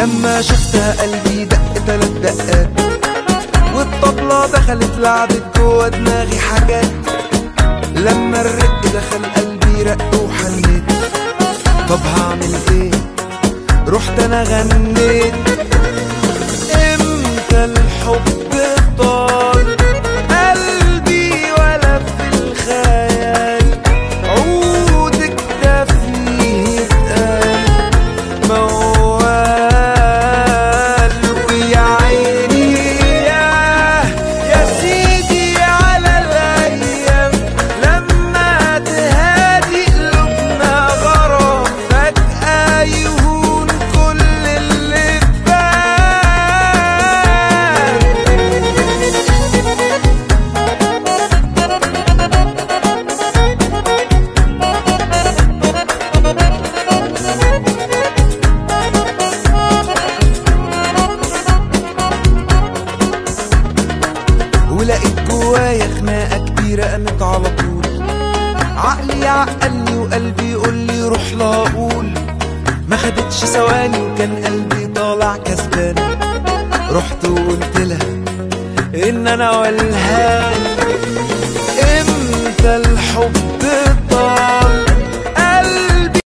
لما شفتها قلبي دق 3 دقات، والطبلة دخلت لعبت جوا دماغي حاجات. لما الرق دخل قلبي رق وحنيت، طب هعمل ايه؟ رحت انا غنيت. امتى الحب طال قلبي ولا في الخيال، عودك ده فيه اتقال موال. ويا عيني يا سيدي على الايام لما تهادي قلوبنا غرام، فجأة يهون كل اللي فات. ولقيت جوايا خناقة كبيرة قامت على طول، عقلي عقلني وقلبي يقولي روح لا اقول. ما خدتش ثواني وكان قلبي طالع كسبان، رحت وقلت لها ان انا والهان. امتى الحب